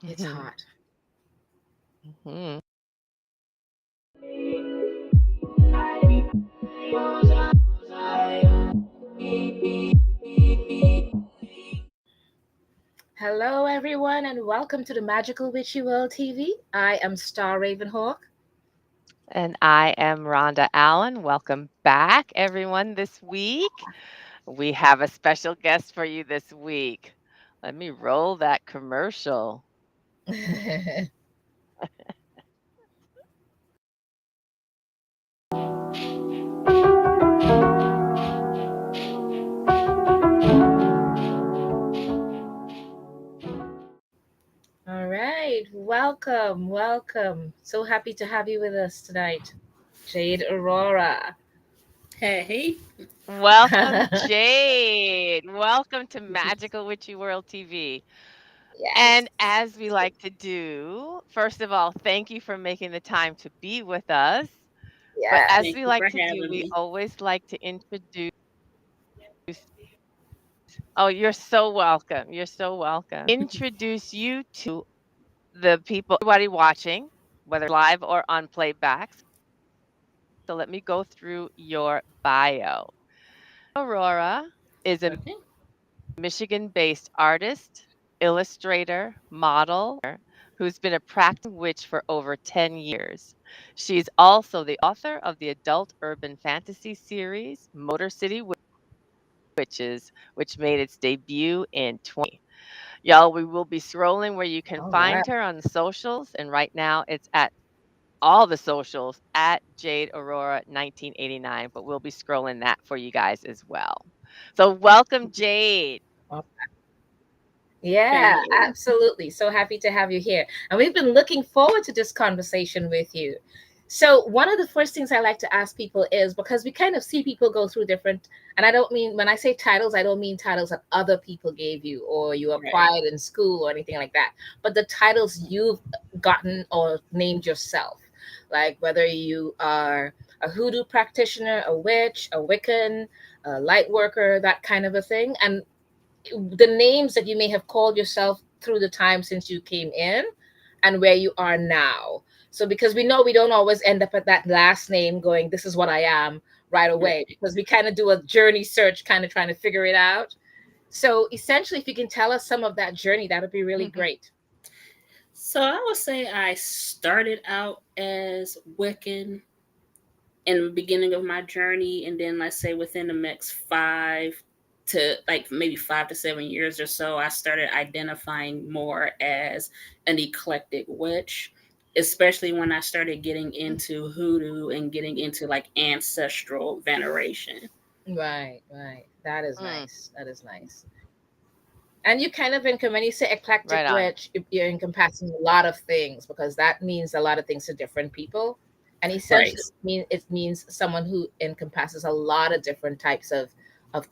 It's Mhm. hot. Mhm. Hello, everyone, and welcome to the Magical Witchy World TV. I am Star Ravenhawk. And I am Rhonda Allen. Welcome back, everyone, this week. We have a special guest for you this week. Let me roll that commercial. All right, welcome. So happy to have you with us tonight, Jade Aurora. Hey. Welcome, Jade. Welcome to Magical Witchy World TV. Yes, And as we like to do, first of all, thank you for making the time to be with us. But yes. as Thank we you like for to do, having we me. always like to introduce. Oh, you're so welcome. You're so welcome. Introduce you to the people, everybody watching, whether live or on playback. So let me go through your bio. Aurora is a Okay. Michigan based artist, illustrator, model, who's been a practicing witch for over 10 years. She's also the author of the adult urban fantasy series, Motor City Witches, which made its debut in 20. Y'all, we will be scrolling where you can All right. find her on the socials. And right now it's at all the socials at Jade Aurora 1989, but we'll be scrolling that for you guys as well. So welcome, Jade. Yeah, Thank you. absolutely. So happy to have you here. And we've been looking forward to this conversation with you. So, one of the first things I like to ask people is because we kind of see people go through different, and I don't mean, when I say titles, I don't mean titles that other people gave you or you Right. acquired in school or anything like that, but the titles you've gotten or named yourself. Like whether you are a hoodoo practitioner, a witch, a Wiccan, a light worker, that kind of a thing. And the names that you may have called yourself through the time since you came in and where you are now. So, because we know we don't always end up at that last name going, this is what I am right away, Right. because we kind of do a journey search, kind of trying to figure it out. So, essentially, if you can tell us some of that journey, that would be really great. So I would say I started out as Wiccan in the beginning of my journey, and then let's say within the next 5 to 7 years or so, I started identifying more as an eclectic witch, especially when I started getting into hoodoo and getting into like ancestral veneration. Right, right. That is Mm, nice. That is nice. And you kind of, when you say eclectic right on. witch, you're encompassing a lot of things because that means a lot of things to different people. And Right. essentially, it means someone who encompasses a lot of different types of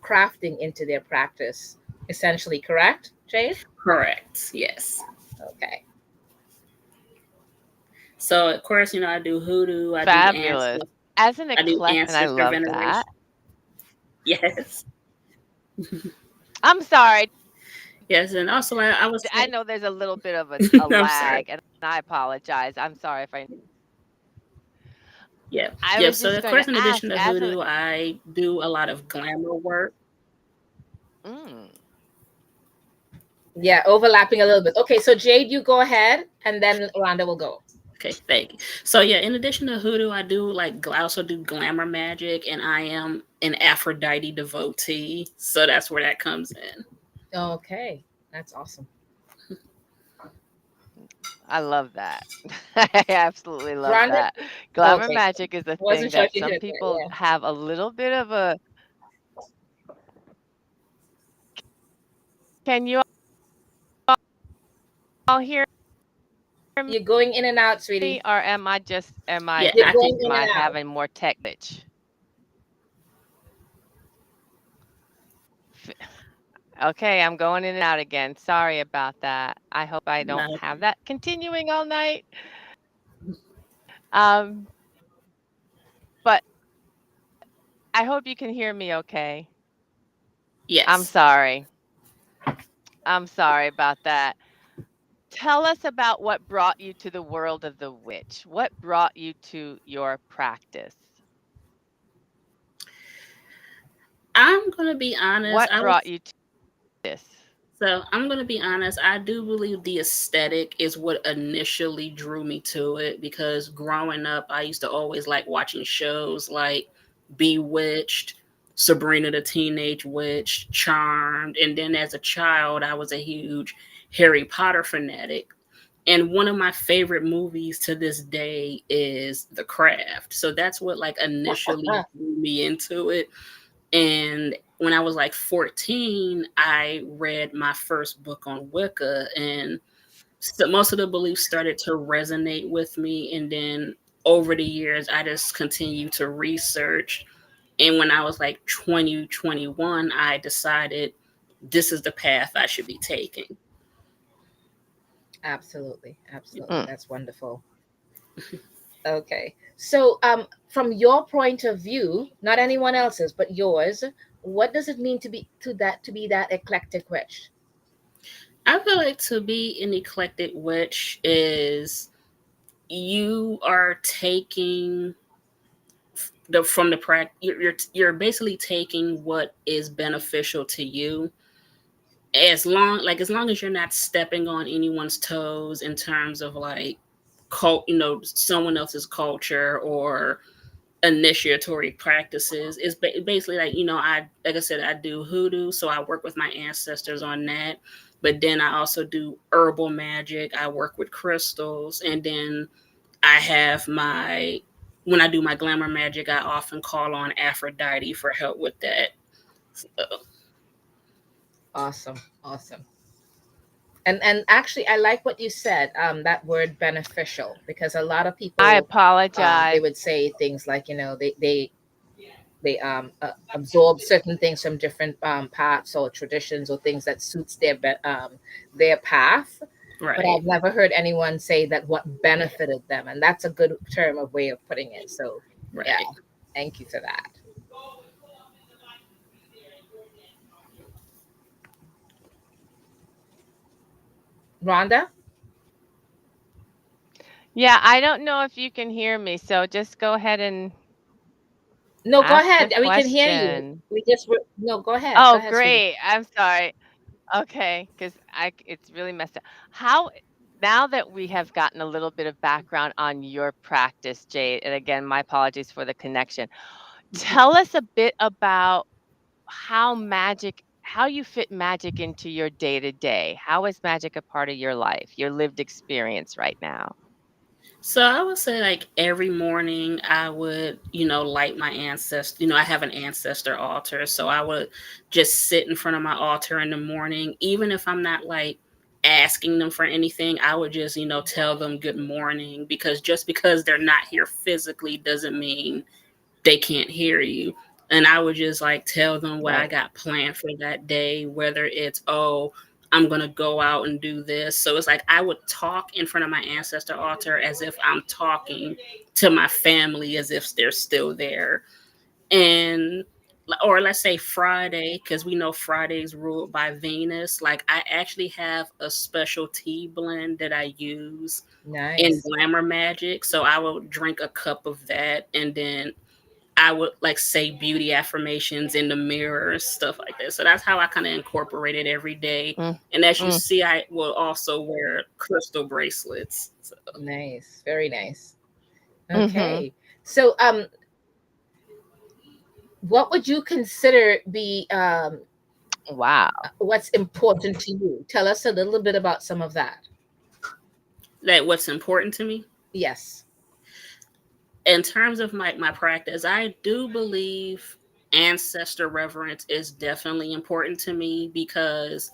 crafting into their practice. Essentially, correct, Jade? Correct. Yes. Okay. So of course, I do hoodoo, Fabulous. As an I do eclectic, and I ancestor love that. veneration. Yes. I'm sorry. Yes, and also I would I say know there's a little bit of a I'm sorry. lag, and I apologize. I'm sorry if I. Yeah. I Yeah. was So just of going to course in ask, addition to as an. hoodoo, I do a lot of glamour work. Mm, Yeah, overlapping a little bit. Okay, so Jade, you go ahead, and then Rhonda will go. Okay, thank you. So yeah, in addition to hoodoo, I also do glamour magic, and I am an Aphrodite devotee. So that's where that comes in. Okay, that's awesome. I love that. I absolutely love Rhonda? that. Glamour Okay, magic is a thing wasn't sure that if you some hit that. people Yeah. have a little bit of a. Can you all hear You're going in and out, me, sweetie. or am I Yeah, You're I going can. in am I and out. having more tech glitch? Okay, I'm going in and out again. Sorry about that. I hope I don't No. have that continuing all night. Um, but I hope you can hear me okay. I'm Yes. sorry. I'm sorry about that. tell us about what brought you to the world of the witch. What brought you to your practice? I'm gonna be honest. What brought you to this? I'm gonna be honest. I do believe the aesthetic is what initially drew me to it because growing up, I used to always like watching shows like Bewitched, Sabrina the Teenage Witch, Charmed, and then as a child, I was a huge Harry Potter fanatic. And one of my favorite movies to this day is The Craft. So that's what like initially drew me into it. And when I was like 14, I read my first book on Wicca, and so most of the beliefs started to resonate with me. And then over the years, I just continued to research. And when I was like 2021, I decided this is the path I should be taking. Absolutely, absolutely. Mm. That's wonderful. Okay. So, from your point of view, not anyone else's, but yours, what does it mean to be that eclectic witch? I feel like to be an eclectic witch is you are taking the from the practice you're basically taking what is beneficial to you, as long as you're not stepping on anyone's toes in terms of like someone else's culture or initiatory practices. Is basically like, I like I said, I do hoodoo, so I work with my ancestors on that. But then I also do herbal magic, I work with crystals, and then I have my when I do my glamour magic, I often call on Aphrodite for help with that. So, Awesome, awesome. And actually, I like what you said. That word beneficial, because a lot of I people, they apologize. would say things like, they absorb certain things from different parts or traditions or things that suits their path. But right, I've never heard anyone say that what benefited them, and that's a good term of way of putting it. So, yeah, right. thank you for that, Rhonda. Yeah, I don't know if you can hear me, so just go ahead and No, go ask the ahead. We can hear you. question. No, go ahead. Go Oh, ahead, sweetie. great. I'm sorry. Okay, because it's really messed up. How now that we have gotten a little bit of background on your practice, Jade, and again, my apologies for the connection. Tell us a bit about how you fit magic into your day to day. How is magic a part of your life, your lived experience right now? So I would say like every morning I would, light my ancestor. I have an ancestor altar, so I would just sit in front of my altar in the morning, even if I'm not like asking them for anything. I would just, tell them good morning, because just because they're not here physically doesn't mean they can't hear you. And I would just like tell them what I Right. got planned for that day, whether it's, oh, I'm going to go out and do this. So it's like I would talk in front of my ancestor altar as if I'm talking to my family, as if they're still there. And or let's say Friday, because we know Friday's ruled by Venus. Like I actually have a special tea blend that I use in Nice. glamour magic. So I will drink a cup of that, and then I would like say beauty affirmations in the mirror, stuff like that. So that's how I kind of incorporate it every day. Mm, And as you mm, see, I will also wear crystal bracelets. So, Nice. Very nice. mhm. Okay. So, what would you consider be Wow. what's important to you? Tell us a little bit about some of that. like what's important to me Yes. in terms of my practice, I do believe ancestor reverence is definitely important to me because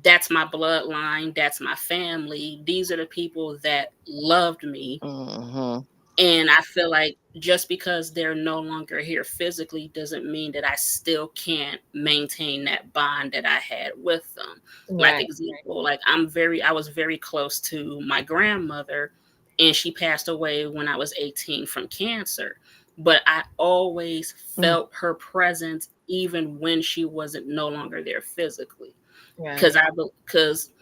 that's my bloodline, that's my family. These are the people that loved me. Mhm. And I feel like just because they're no longer here physically doesn't mean that I still can't maintain that bond that I had with them. Like Right. example, like I was very close to my grandmother, and she passed away when I was 18 from cancer. But I always Mm, felt her presence even when she wasn't no longer there physically. Because Right. because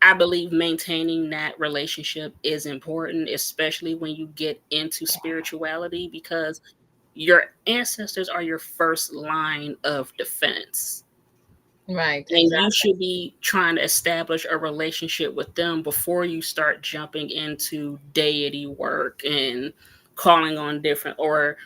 I believe maintaining that relationship is important, especially when you get into spirituality, because your ancestors are your first line of defense. Right, And you exactly. should be trying to establish a relationship with them before you start jumping into deity work and calling on different, or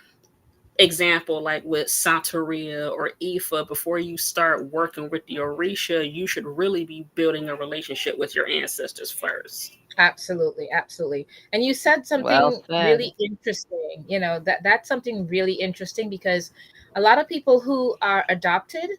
example like with Santeria or Ifa, before you start working with the Orisha, you should really be building a relationship with your ancestors first. Absolutely, absolutely. And you said Well something said. really interesting. You know, that's something really interesting because a lot of people who are adopted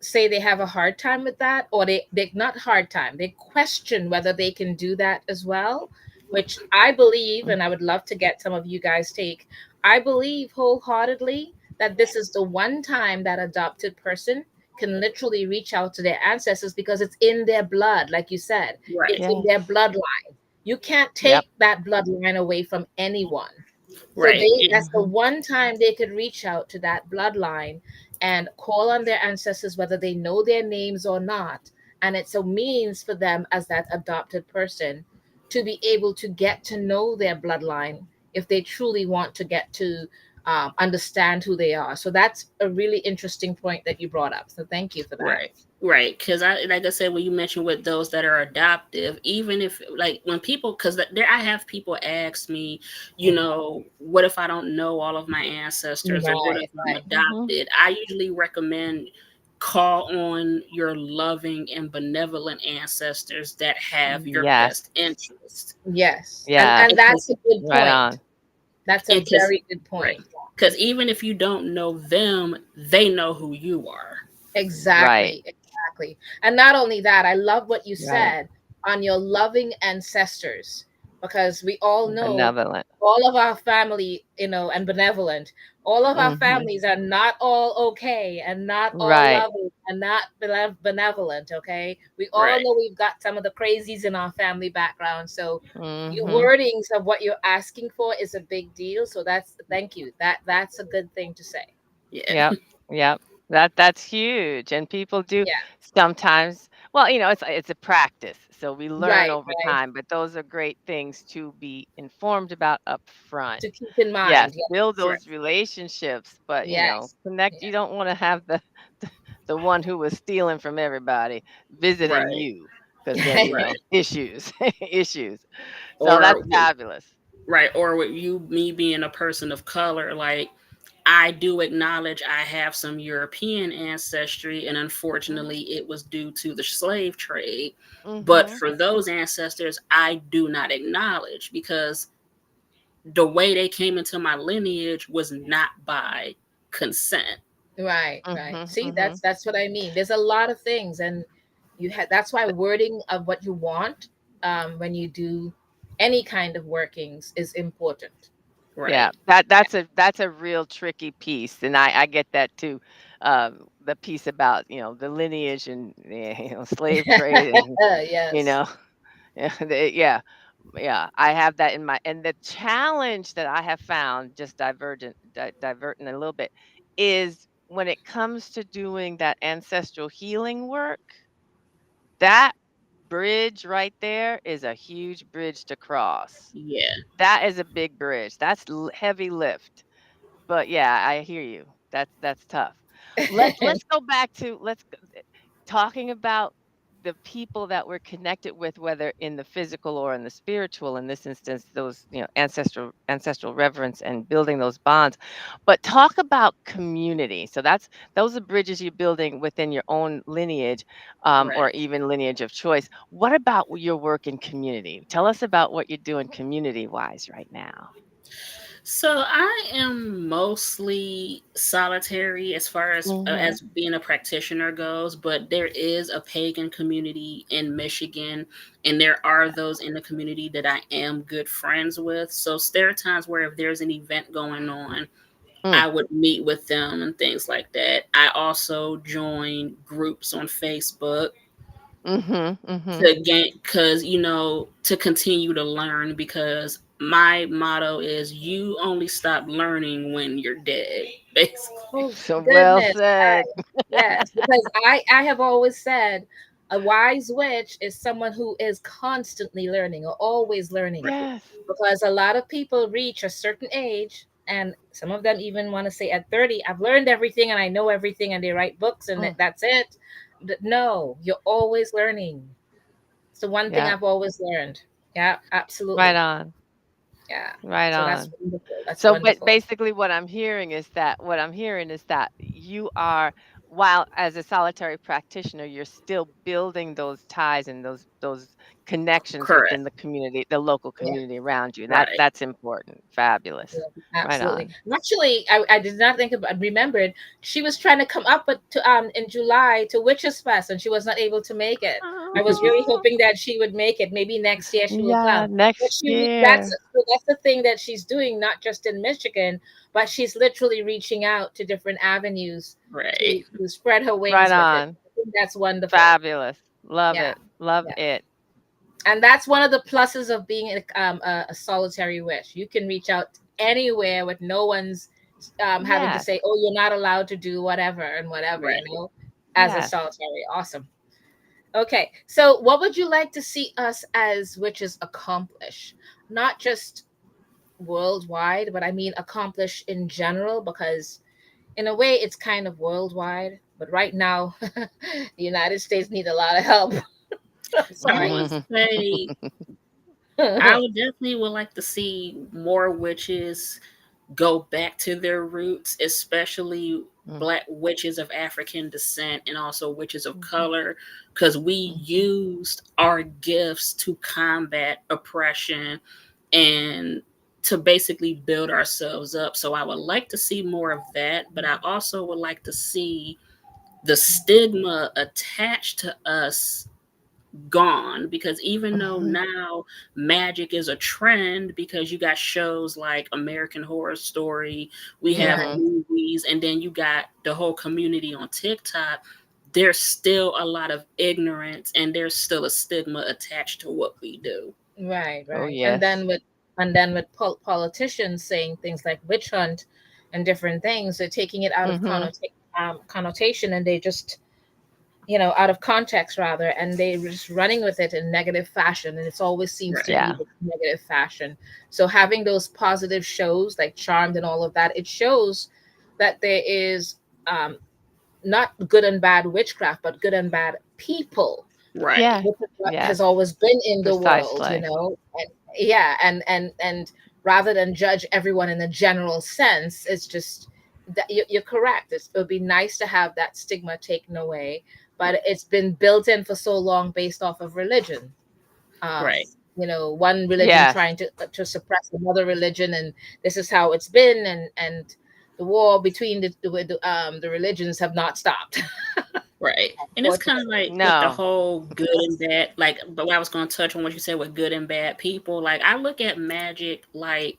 say they have a hard time with that, or they not hard time, they question whether they can do that as well, which I believe, and I would love to get some of you guys take. I believe wholeheartedly that this is the one time that adopted person can literally reach out to their ancestors because it's in their blood, like you said, Right. it's in their Yes. bloodline. You can't Yep. take that bloodline away from anyone. So Right. they And- that's the Hmm. one time they could reach out to that bloodline and call on their ancestors whether they know their names or not. And it's a means for them as that adopted person to be able to get to know their bloodline if they truly want to get to understand who they are. So that's a really interesting point that you brought up. So thank you for that. right. Right. Because like I said, when you mentioned with those that are adoptive, even if like when people, because there I have people ask me, what if I don't know all of my ancestors, or what if Right, I'm right. Hmm. adopted? I usually recommend call on your loving and benevolent ancestors that have your Yes. best interest. Yes. Yes. And that's Because, a good Right point. on. That's a and because, very good right. point. Because even if you don't know them, they know who you are. Right. Exactly, exactly. And not only that, I love what you Right. said on your loving ancestors, because we all know Benevolent. all of our family, and benevolent, all of our Hmm. families are not all okay and not all Right. loving and not benevolent, okay? We all Right. know we've got some of the crazies in our family background. So your Hmm. wordings of what you're asking for is a big deal. So that's thank you. That's a good thing to say. Yeah. Yep. Yep. That's huge, and people do Yeah. sometimes, well, it's a practice, so we learn Right, over right. time, but those are great things to be informed about up front. To keep in Yes, mind. build Yes. Right. those relationships, but, Yes. connect. You Yeah. don't wanna have the the one who was stealing from everybody visiting Right. you, because then, Right. issues, issues. So that's Or fabulous. right. Or with me being a person of color, like I do acknowledge I have some European ancestry, and Mhm. unfortunately, it was due to the slave trade. But Mhm. for those ancestors, I do not acknowledge, because the way they came into my lineage was not by consent. Right, right. Mhm. See, Mhm. that's what I mean. There's a lot of things, and you had that's why wording of what you want when you do any kind of workings is important. Yeah, Right. Yeah. that's a real tricky piece, and I get that too. The piece about the lineage and slave trade and you Yes. know yeah yeah, I have that in my, and the challenge that I have found, just diverting a little bit, is when it comes to doing that ancestral healing work. That bridge right there is a huge bridge to cross. Yeah. That is a big bridge. That's heavy lift. But yeah, I hear you. That's tough. Let's go back to talking about the people that we're connected with, whether in the physical or in the spiritual. In this instance, those ancestral reverence and building those bonds. But talk about community. So those are bridges you're building within your own lineage, or Right. even lineage of choice. What about your work in community? Tell us about what you're doing community wise right now. So I am mostly solitary as far Mhm. as being a practitioner goes, but there is a pagan community in Michigan, and there are those in the community that I am good friends with. So there are times where if there's an event going on, Mm. I would meet with them and things like that. I also join groups on Facebook Mhm. Mhm. to gain, because to continue to learn, because my motto is you only stop learning when you're dead, basically. Oh So well goodness. said. Yes, because I have always said, A wise witch is someone who is constantly learning or always learning, Right. Yes. because a lot of people reach a certain age, and some of them even want to say at 30, I've learned everything and I know everything, and they write books and Mm. that's it. No, you're always learning. It's the one thing Yeah. I've always learned. Yeah, Right absolutely. on. Yeah. Right So that's on. wonderful. That's So, but wonderful. basically, what I'm hearing is that you are, while as a solitary practitioner, you're still building those ties and those connections Correct. within the community, the local Yeah. community around you. Right. That's important. Fabulous. Yeah, Right absolutely. on. Actually, I did not think about remembered she was trying to come up with to in July to Witches Fest, and she was not able to make it. I was really Oh, hoping that she would make it. Maybe next year she will yeah, come. But next that's year. so that's the thing that she's doing, not just in Michigan, but she's literally reaching out to different avenues Right. to spread her Right wings with it. on. I think that's wonderful. Fabulous. Love Yeah. it. Love Yeah. it. And that's one of the pluses of being a solitary witch. You can reach out anywhere with no one's having to Yes. say, "Oh, you're not allowed to do whatever and whatever." You Right. know, as a Yes. solitary, awesome. Okay, so what would you like to see us as witches accomplish? Not just worldwide, but I mean accomplish in general, because in a way it's kind of worldwide. But right now, the United States need a lot of help. I Sorry. would say I would definitely would like to see more witches go back to their roots, especially Mm, black witches of African descent and also witches of mhm, color, because we mhm. used our gifts to combat oppression and to basically build ourselves up. So I would like to see more of that, but I also would like to see the stigma attached to us gone, because even though Mhm, now magic is a trend, because you got shows like American Horror Story, we have Right. mhm. movies, and then you got the whole community on TikTok, there's still a lot of ignorance and there's still a stigma attached to what we do. Right, Oh, right. yes. And then with politicians saying things like witch hunt and different things, they're taking it out of Mhm. connotation, and they just, out of context rather, and they're just running with it in negative fashion, and it always seems to Right. be Yeah. the negative fashion. So having those positive shows like Charmed and all of that, it shows that there is um, not good and bad witchcraft, but good and bad people, Right. Yeah. which is what has Yes. always been in the world, Precisely. and yeah, and rather than judge everyone in a general sense, it's just that you're correct. It would be nice to have that stigma taken away, but it's been built in for so long based off of religion. um Right. One religion Yes. trying to suppress another religion, and this is how it's been, and the war between the religions have not stopped. Right. And it's kind of Unfortunately. like with the No. whole good and bad, like, but I was going to touch on what you said with good and bad people. Like, I look at magic like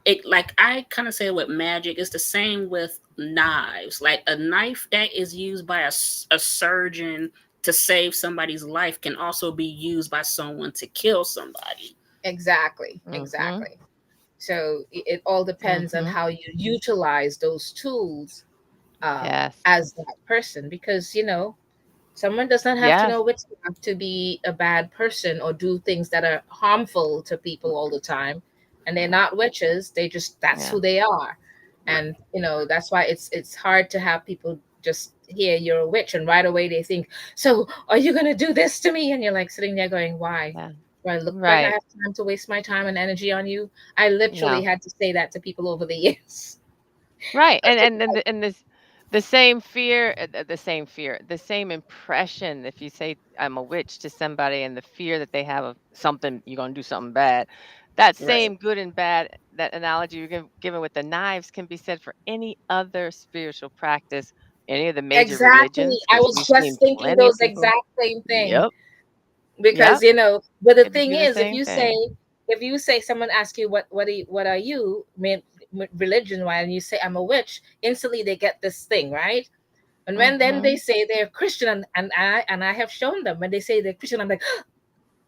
it, like, I kind of say with magic, it's the same with knives. Like, a knife that is used by a surgeon to save somebody's life can also be used by someone to kill somebody. Exactly, Mhm. exactly. So it all depends on Mhm. how you utilize those tools Yes. as that person, because someone does not have to Yes. know witchcraft to be a bad person or do things that are harmful to people all the time, and they're not witches. They just that's Yeah. who they are, Right. and that's why it's hard to have people just hear you're a witch and right away they think, so are you going to do this to me? And you're like sitting there going, why? Yeah. Do I look like I Right. have time to waste my time and energy on you? I literally No. had to say that to people over the years. Right. I said, And this the same fear, the same fear, the same impression. If you say I'm a witch to somebody and the fear that they have of something, you're gonna do something bad. That Right. same good and bad, that analogy you're given with the knives can be said for any other spiritual practice, any of the major exactly. religions, I which was we've just seen thinking plenty of those people. exact same thing. Yep. Because Yep. but the It would thing be the is, same thing. if you say someone asks you what are you religion wise, and you say I'm a witch, instantly they get this thing, right? And when then they Mhm. say they're Christian, and I have shown them when they say they're Christian, I'm like,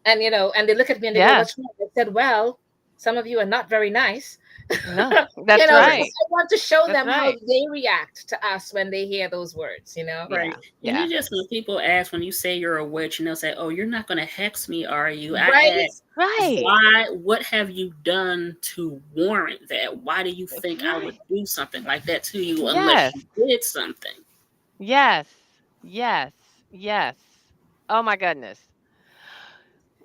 and and they look at me and they go, Yes. what's wrong? I said, well, Some of you are not very nice. No, You that's know, Right. so right. I want to show That's them how right. they react to us when they hear those words, you know? Right. Yeah. And Yeah. it's just when people ask, when you say you're a witch, and they'll say, "Oh, you're not going to hex me, are you?" I Right? ask, Right. why? What have you done to warrant that? Why do you That's think I would right. do something like that to you unless Yes. you did something? Yes. Yes. Yes. Oh my goodness.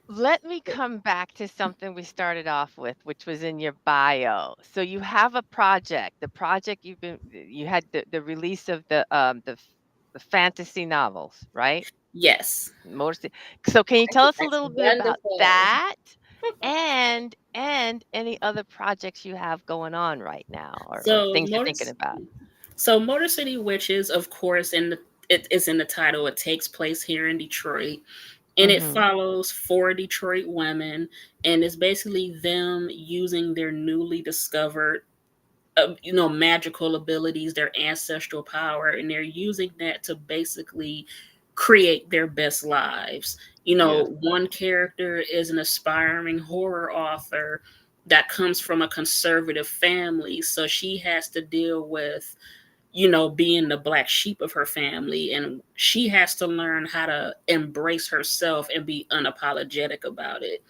Let me come back to something we started off with, which was in your bio. So you have a project. The project you had the release of the fantasy novels, right? Yes. Most so can you tell us a That's little bit about wonderful. that and any other projects you have going on right now or So things you're Motor, thinking about? Motor City Witches, of course, it is in the title. It takes place here in Detroit, and it Mhm. follows four Detroit women, and it's basically them using their newly discovered magical abilities, their ancestral power, and they're using that to basically create their best lives. Beautiful. One character is an aspiring horror author that comes from a conservative family, so she has to deal with being the black sheep of her family, and she has to learn how to embrace herself and be unapologetic about it.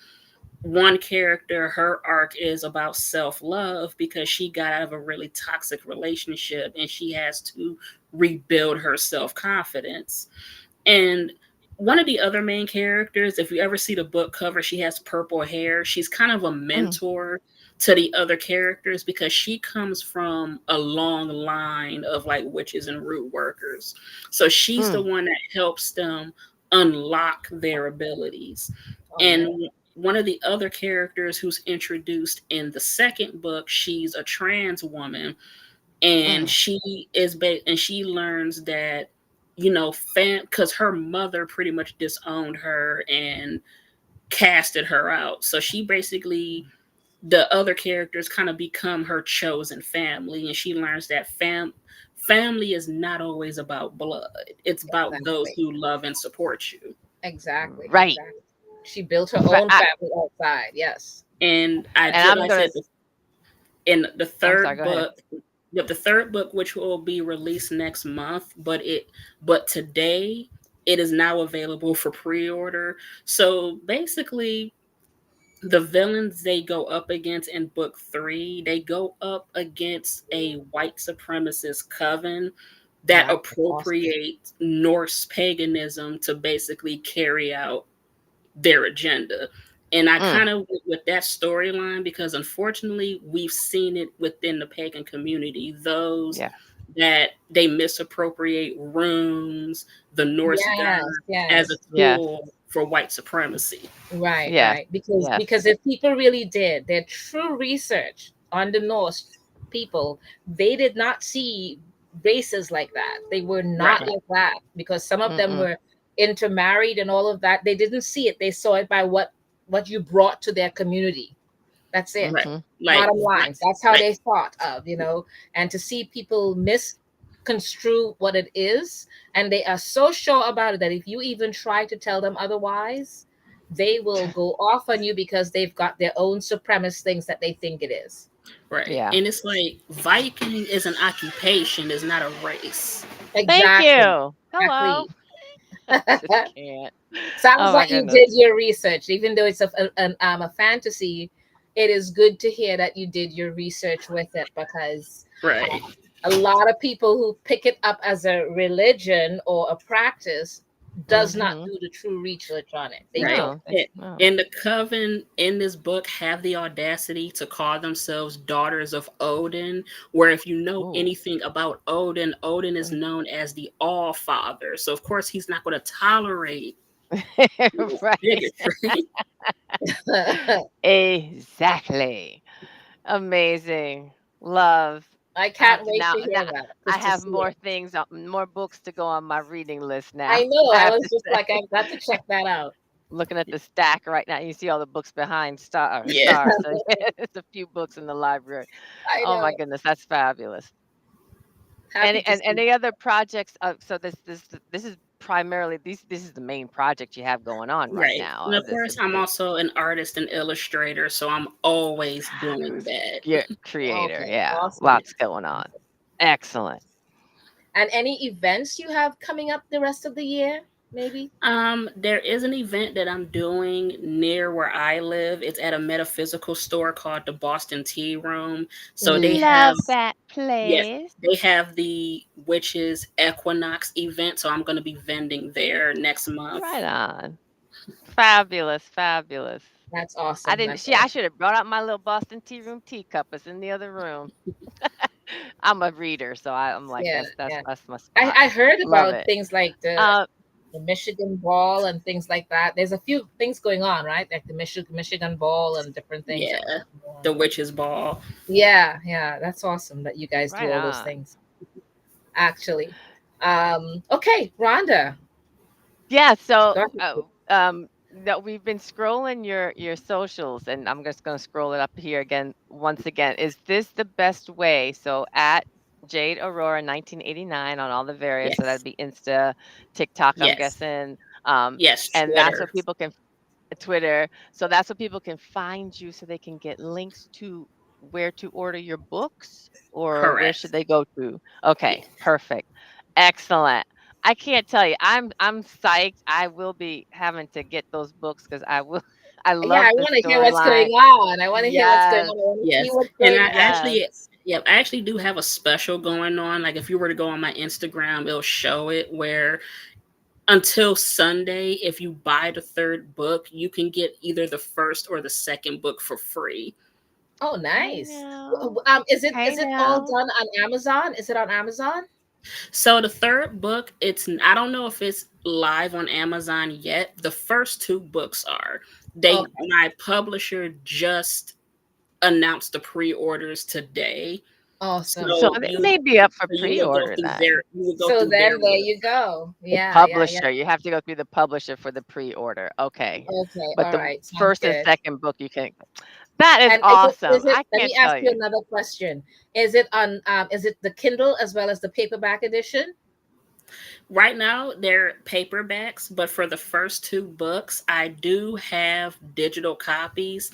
One character, her arc is about self love because she got out of a really toxic relationship and she has to rebuild her self confidence. And one of the other main characters, if you ever see the book cover, she has purple hair. She's kind of a Mm, mentor to the other characters because she comes from a long line of like witches and root workers. So she's the mm, one that helps them unlock their abilities. Oh, And man. one of the other characters who's introduced in the second book, she's a trans woman, and mm, she learns that because her mother pretty much disowned her and casted her out, so she basically, the other characters kind of become her chosen family, and she learns that family is not always about blood. It's about those Exactly. who love and support you. Exactly. right. Exactly. She built her Fa- own I, family outside. Yes. And I and just, I'm like I gonna. said, in the I'm sorry. third Go ahead. book, the third book, which will be released next month, but today it is now available for pre-order. So basically, the villains they go up against in book three, they go up against a white supremacist coven that Wow. Awesome. appropriates Norse paganism to basically carry out their agenda. And I Mm, kind of went with that storyline because unfortunately we've seen it within the pagan community. Those yeah. that they misappropriate runes, the Norse god, Yes. as a Yes. Yes. tool for white supremacy. Right. Yes. Right. Because Yes. if people really did their true research on the Norse people, they did not see races like that. They were not Right, Right. like that because some of them Mm-mm. were intermarried and all of that. They didn't see it. They saw it by what you brought to their community. That's it. right. Mm-hmm. Like, Bottom line, that's how like, they thought of, and to see people misconstrue what it is, and they are so sure about it that if you even try to tell them otherwise, they will go off on you because they've got their own supremacist things that they think it is. right. Yeah. And it's like Viking is an occupation, is not a race. Thank Exactly. you. Hello. Exactly. I just can't. Sounds Oh my like you goodness. did your research, even though it's a fantasy. It is good to hear that you did your research with it because Right, a lot of people who pick it up as a religion or a practice does not Mm-hmm. do the true research on it. They right. don't. No. No. And the coven in this book have the audacity to call themselves daughters of Odin, where if you know Oh. anything about Odin, Odin is known as the All Father. So of course he's not going to tolerate Right. bigotry. Exactly. Amazing. Love. I I have can't to wait now to hear now that, I just to have see more it. things more books to go on my reading list now. I know. I I have was to just say. like, I've got to check that out. Looking at the stack right now, you see all the books behind Yeah. stars. So yeah, there's a few books in the library. I Oh my know. goodness, that's fabulous. Happy to And see. any other projects? So this is primarily this is the main project you have going on right Right. now. And of This course, I'm also an artist and illustrator, so I'm always doing that. yeah, creator, Okay, yeah, awesome. Yeah. lots going on. Excellent. And any events you have coming up the rest of the year, maybe? There is an event that I'm doing near where I live. It's at a metaphysical store called the Boston Tea Room. So they Mm-hmm. have, Love that yes, place. they have the Witches Equinox event. So I'm going to be vending there next month. Right on. Fabulous, fabulous. That's I awesome. didn't That's see. I awesome. should have brought out my little Boston Tea Room teacup. It's in the other room. I'm a reader, so I'm like, Yeah, yeah. that's my I, spot. I heard Love about it. things like Uh, the Michigan Ball and things like that. There's a few things going on, right? Like the Michigan Ball and different things Yeah. that are going on. The Witches Ball. Yeah, yeah. That's awesome that you guys do right all those on. things. Actually, okay, Rhonda. Yeah, so Go ahead. no, we've been scrolling your socials, and I'm just going to scroll it up here again once again. Is this the best way? So at Jade Aurora 1989 on all the various, so that'd Yes. be Insta, TikTok, I'm Yes. guessing. Yes. And that's where Twitter. people can Twitter. So that's where people can find you so they can get links to where to order your books or where should Correct. they go to? Okay, Yes. perfect. Excellent. I can't tell you. I'm psyched. I will be having to get those books because I will I Yeah, I love the want to hear what's going storyline. on. I want to hear what's going Yes, on. I want to see Yes. what's And going I on. actually, yes. yeah, I actually do have a special going on. Like if you were to go on my Instagram, it'll show it where until Sunday, if you buy the third book, you can get either the first or the second book for free. Oh, Hey nice. now. Is it Hey all now. done on Amazon? Is it on Amazon? So the third book, I don't know if it's live on Amazon yet. The first two books are. Okay. My publisher just announced the pre-orders today. Awesome. So So they may be up for pre-order then. you would go So through their then there you list. go. The Yeah, yeah, yeah. publisher, you have to go through the publisher for the pre-order. Okay. Okay. But All the right. Sounds first and good. second book you can that is And awesome. is it, I let can't me ask tell you you. another question. Is it the Kindle as well as the paperback edition? Right now, they're paperbacks, but for the first two books, I do have digital copies.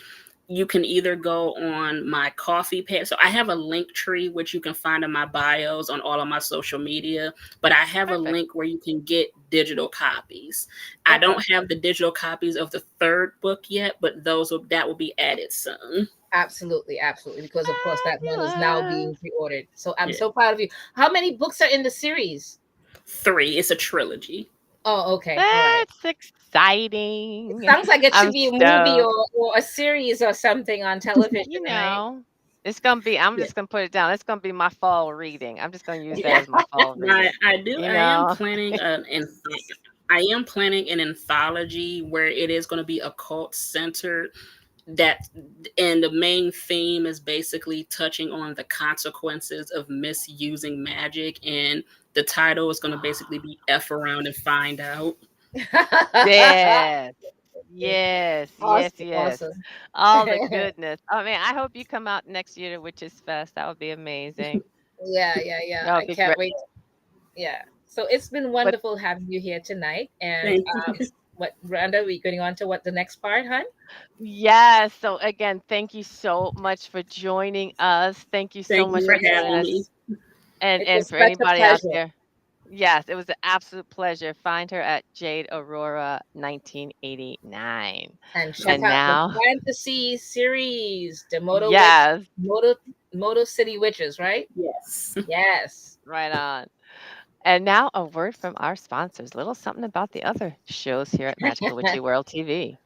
You can either go on my coffee page. So I have a link tree, which you can find in my bios on all of my social media, but I have a Perfect. link where you can get digital copies. I Okay. don't have the digital copies of the third book yet, but that will be added soon. Absolutely, absolutely. Because of course that one is now being Fabulous. pre-ordered. So I'm Yeah. so proud of you. How many books are in the series? Three. It's a trilogy. Oh, okay. All right. That's It exciting. sounds like it should I'm be a movie stoked. or a series or something on television, You right? know, it's gonna be I'm Yeah. just gonna put it down. It's gonna be my fall reading. I'm just gonna use that Yeah. as my fall My reading. I do You I am know? planning I am planning an anthology where it is going to be occult centered that and the main theme is basically touching on the consequences of misusing magic, and the title is going to basically be F around and find out. Yes. Yes, yes, Awesome, yes. awesome. All the goodness. I mean, I hope you come out next year to Witches Fest. That would be amazing. Yeah, yeah, yeah. That would I be can't great. wait. Yeah. So it's been But wonderful having you here tonight. And Thank you. what, Rhonda, we going on to what the next part, hon? yes, so again, thank you so much for joining us. Thank you so Thank you much for for joining Yeah, having me. us. And it was for such a anybody out pleasure. there, yes, it was an absolute pleasure. Find her at Jade Aurora 1989. And check And Okay. out the now, fantasy series, the yes, Moto, Moto City Witches, right? Yes. Yes. right on. And now a word from our sponsors. Little something about the other shows here at Magical Witchy World TV.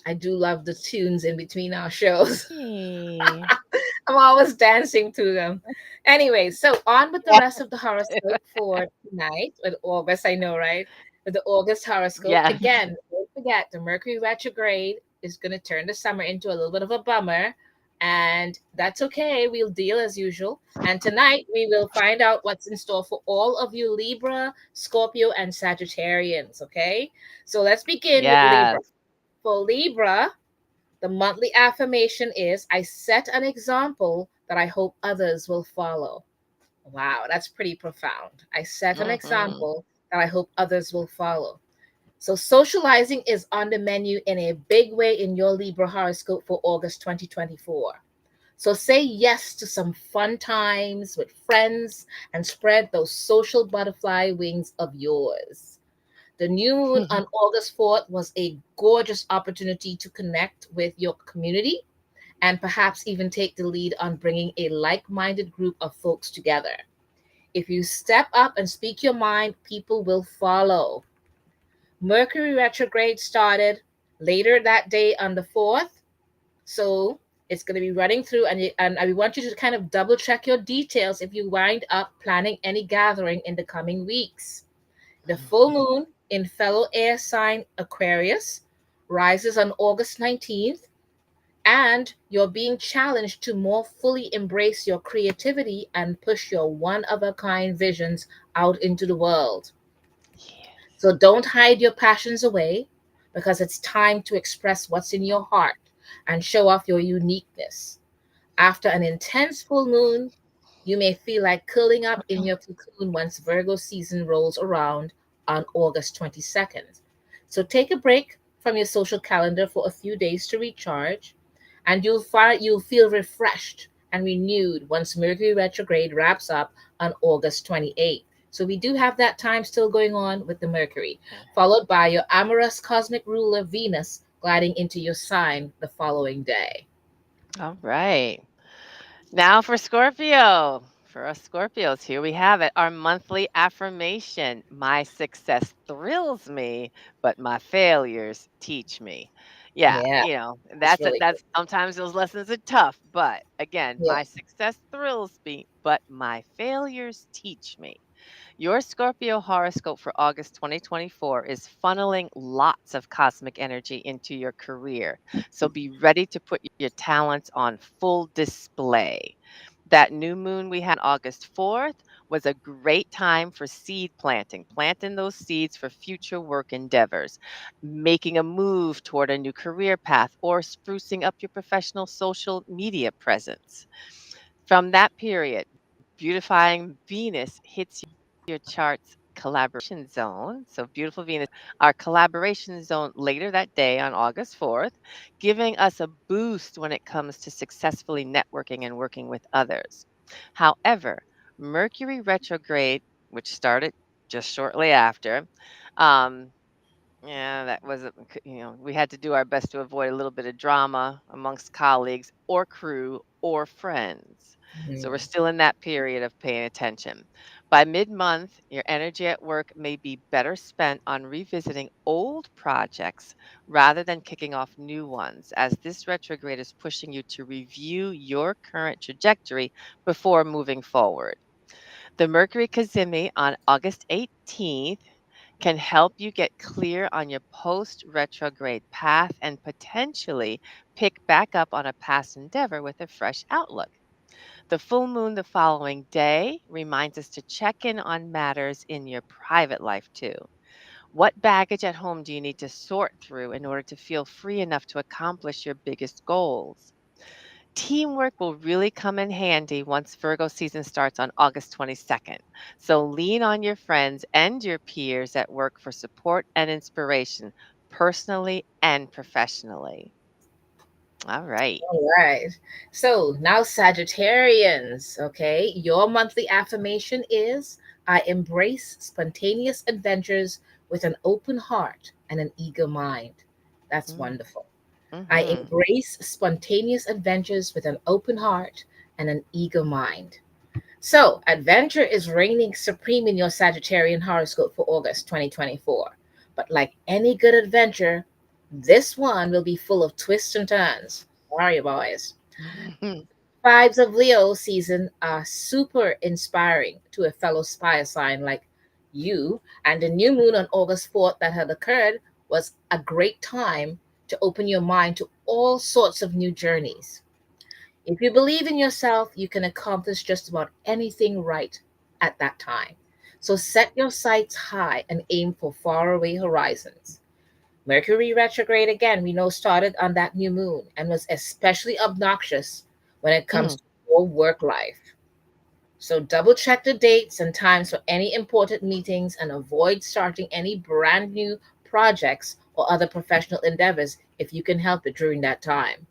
I do love the tunes in between our shows. Hey. I'm always dancing to them. Anyway, so on with the rest of the horoscope for tonight with August. I know, right? With the August horoscope. Yes. Again, don't forget the Mercury retrograde is going to turn the summer into a little bit of a bummer. And that's okay. We'll deal as usual. And tonight we will find out what's in store for all of you Libra, Scorpio, and Sagittarians. Okay. So let's begin with Libra. Yes. For Libra, the monthly affirmation is I set an example that I hope others will follow. Wow, that's pretty profound. I set an Hmm. example that I hope others will follow. So, socializing is on the menu in a big way in your Libra horoscope for August 2024. So, say yes to some fun times with friends and spread those social butterfly wings of yours. The new moon on August 4th was a gorgeous opportunity to connect with your community and perhaps even take the lead on bringing a like minded group of folks together. If you step up and speak your mind, people will follow. Mercury retrograde started later that day on the 4th. So it's going to be running through, and I want you to kind of double check your details if you wind up planning any gathering in the coming weeks. The full moon in fellow air sign Aquarius rises on August 19th, and you're being challenged to more fully embrace your creativity and push your one of a kind visions out into the world. Yes. So don't hide your passions away because it's time to express what's in your heart and show off your uniqueness. After an intense full moon, you may feel like curling up in your cocoon once Virgo season rolls around on August 22nd. So take a break from your social calendar for a few days to recharge, and you'll feel refreshed and renewed once Mercury retrograde wraps up on August 28th. So we do have that time still going on with the Mercury, followed by your amorous cosmic ruler Venus gliding into your sign the following day. All right. Now for Scorpio. For us Scorpios, here we have it. Our monthly affirmation. My success thrills me, but my failures teach me. Yeah, Yeah, that's really good. that's sometimes those lessons are tough, but again, Yeah. my success thrills me, but my failures teach me. Your Scorpio horoscope for August 2024 is funneling lots of cosmic energy into your career. So be ready to put your talents on full display. That new moon we had on August 4th was a great time for seed planting, planting those seeds for future work endeavors, making a move toward a new career path, or sprucing up your professional social media presence. From that period, beautifying Venus hits your chart's collaboration zone. So, beautiful Venus, our collaboration zone later that day on August 4th, giving us a boost when it comes to successfully networking and working with others. However, Mercury retrograde, which started just shortly after, um, yeah, that was, we had to do our best to avoid a little bit of drama amongst colleagues or crew or friends. So we're Mhm. still in that period of paying attention. By mid month, your energy at work may be better spent on revisiting old projects rather than kicking off new ones, as this retrograde is pushing you to review your current trajectory before moving forward. The Mercury Cazimi on August 18th can help you get clear on your post retrograde path and potentially pick back up on a past endeavor with a fresh outlook. The full moon the following day reminds us to check in on matters in your private life too. What baggage at home do you need to sort through in order to feel free enough to accomplish your biggest goals? Teamwork will really come in handy once Virgo season starts on August 22nd. So lean on your friends and your peers at work for support and inspiration, personally and professionally. All right. All right. So now, Sagittarians, okay, your monthly affirmation is I embrace spontaneous adventures with an open heart and an eager mind. That's wonderful. I Mm-hmm. embrace spontaneous adventures with an open heart and an eager mind. So, adventure is reigning supreme in your Sagittarian horoscope for August 2024. But like any good adventure, this one will be full of twists and turns. How are you, boys? vibes of Leo season are super inspiring to a fellow fire sign like you, and the new moon on August 4th that had occurred was a great time to open your mind to all sorts of new journeys. If you believe in yourself, you can accomplish just about anything right at that time. So set your sights high and aim for faraway horizons. Mercury retrograde, again, we know started on that new moon and was especially obnoxious when it comes Mm, to your work life. So double check the dates and times for any important meetings and avoid starting any brand new projects or other professional endeavors if you can help it during that time.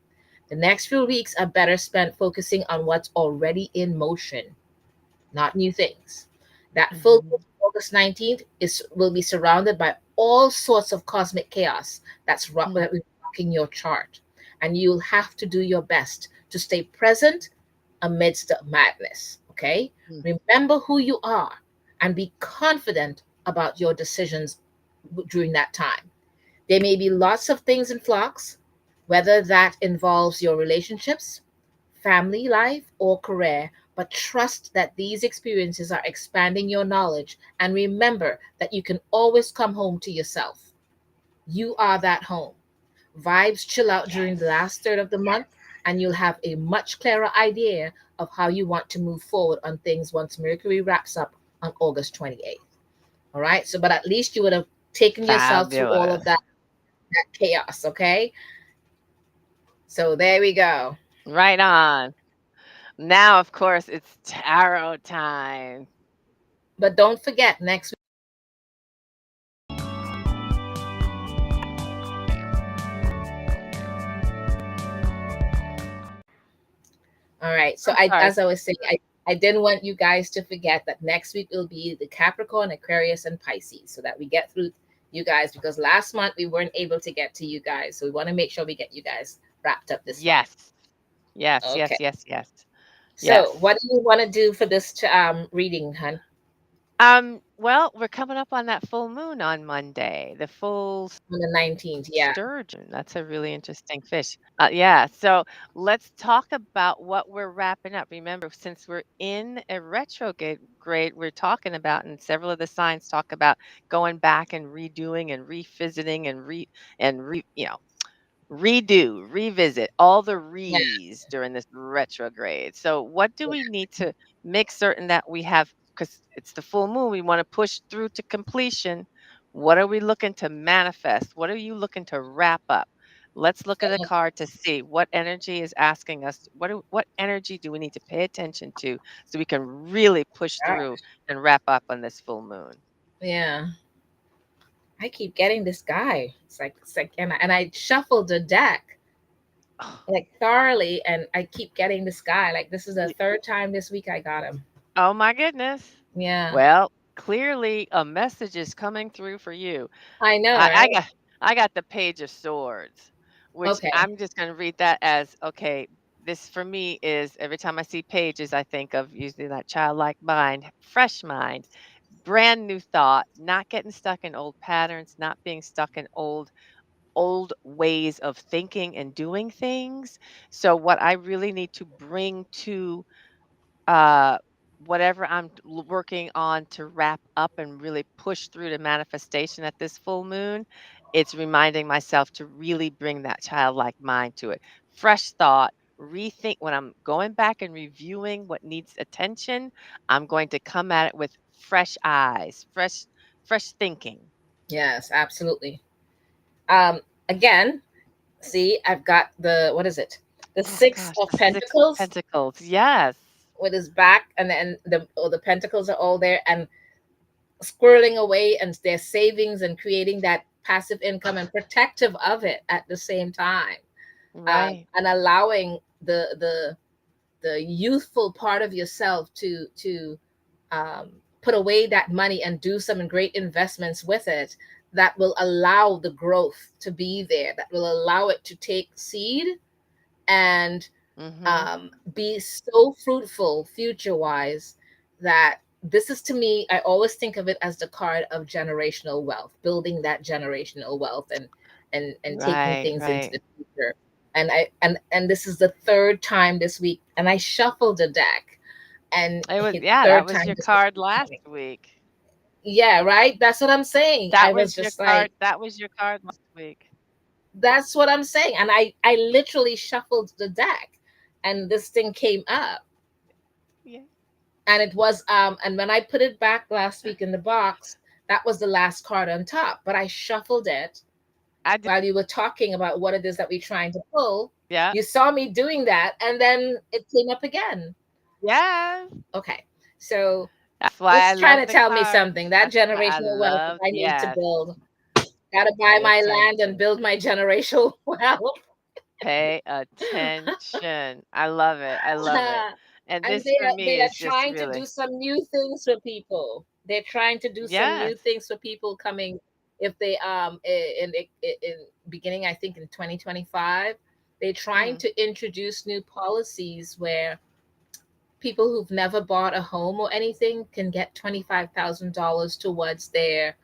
The next few weeks are better spent focusing on what's already in motion, not new things. That full moon mhm, on August 19th will be surrounded by all sorts of cosmic chaos mm, that will be rocking your chart. And you'll have to do your best to stay present amidst the madness. Okay? mm. Remember who you are and be confident about your decisions during that time. There may be lots of things in flux, whether that involves your relationships, family life, or career, but trust that these experiences are expanding your knowledge and remember that you can always come home to yourself. You are that home. Vibes chill out during the Yes. last third of the month, and you'll have a much clearer idea of how you want to move forward on things once Mercury wraps up on August 28th. All right. So, but at least you would have taken yourself through all of Fabulous. that chaos. Okay. So there we go. Right on. Now, of course, it's tarot time. But don't forget, next. All right. So I'm I, sorry. as I was saying, I didn't want you guys to forget that next week will be the Capricorn, Aquarius, and Pisces, so that we get through you guys because last month we weren't able to get to you guys, so we want to make sure we get you guys wrapped up this month. Yes. Yes, Okay. yes, yes, yes. So Yes. what do you want to do for this reading, hun? Well, we're coming up on that full moon on Monday, the full On the 19th? Yeah. sturgeon. That's a really interesting fish. Yeah. So let's talk about what we're wrapping up. Remember, since we're in a retrograde, grade, we're talking about, and several of the signs talk about going back and redoing and revisiting and redo, revisit all the Yeah. re's during this retrograde. So, what do we need to make certain that we have? Because it's the full moon, we want to push through to completion. What are we looking to manifest? What are you looking to wrap up? Let's look at a So, card to see what energy is asking us. What energy do we need to pay attention to so we can really push through and wrap up on this full moon? yeah. I keep getting this guy. It's like, and I shuffled the deck like thoroughly, and I keep getting this guy. Like this is the third time this week I got him. Oh my goodness. Yeah, Well, clearly a message is coming through for you. I know, I, I right? got I got the Page of Swords, which Okay. I'm just going to read that as okay. This for me is every time I see pages, I think of usually that childlike mind, fresh mind, brand new thought, not getting stuck in old patterns, not being stuck in old ways of thinking and doing things. So what I really need to bring to uh, whatever working on to wrap up and really push through to manifestation at this full moon, it's reminding myself to really bring that childlike mind to it. Fresh thought, rethink when I'm going back and reviewing what needs attention, I'm going to come at it with fresh eyes, fresh thinking. Yes, absolutely. Um, Again, see, I've got the what is it? The Oh Six gosh, of the 6 of Pentacles Pentacles. Yes. with his back, and then the pentacles are all there and squirreling away, and their savings and creating that passive income and protective of it at the same time, Right. and allowing the youthful part of yourself to put away that money and do some great investments with it that will allow the growth to be there, that will allow it to take seed and Mhm. be so fruitful future wise that this is to me, I always think of it as the card of generational wealth, building that generational wealth and taking Right, things into right. the future and this is the third time this week, and I shuffled the deck, and It was, hit the yeah, that third was time your this was card last coming. week. Yeah, right. That's what I'm saying. I was just like, That was your card last week. that's what I'm saying, and I literally shuffled the deck, and this thing came up, Yeah. and it was and when I put it back last week in the box, that was the last card on top, but I shuffled it I did. while you were talking about what it is that we're trying to pull. Yeah. You saw me doing that, and then it came up again. Yes. Okay, so That's why I it's trying love to the tell me cards. something. That That's why I generational wealth that love, I need to yes. build. Gotta buy Pay my land and attention. build my generational wealth. Pay attention. I love it. I love it. And And this for they me are is just trying to do really, some new things for people. They're trying to do some new yes. things for people coming, if they in beginning, I think in 2025, they're trying Hmm. to introduce new policies where people who've never bought a home or anything can get $25,000 towards their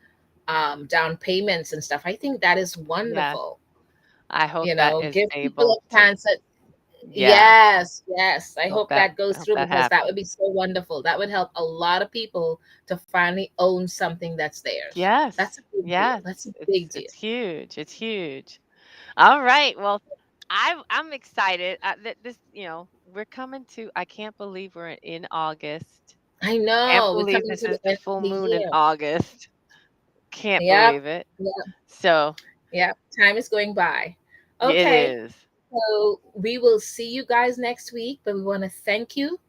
down payments and stuff. I think that is Yes. wonderful. I hope that is Give people able a to, chance at. yeah. Yes, yes. I I hope hope that that goes through, because that would be happens. so wonderful. That would help a lot of people to finally own something that's theirs. That's Yes. a big deal. Yes. That's a big deal. It's huge. It's huge. All right. Well, I'm excited that this, we're coming to, I can't believe we're in August. I Can't know. We're believe coming this to the is the end of full the moon in year. August. Can't Yep. believe it. Yep. So, Yep. Time is going by. it Okay. is. So we will see you guys next week, but we want to thank you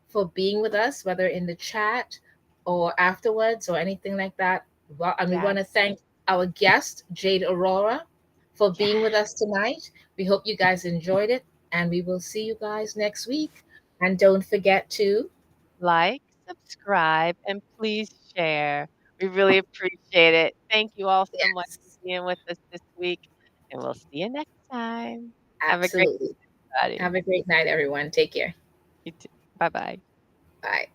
for being with us, whether in the chat or afterwards or anything like that. Well, and we want to Yes. thank our guest, Jade Aurora, for being with us Yes. tonight. We hope you guys enjoyed it, and we will see you guys next week. And don't forget to, Like, subscribe, and please share. We really appreciate it. Thank you all so much for yes, being with us this week, and we'll see you next time. Have a great absolutely. everybody. Have a great night, everyone. Take care. You too. Bye bye. Bye.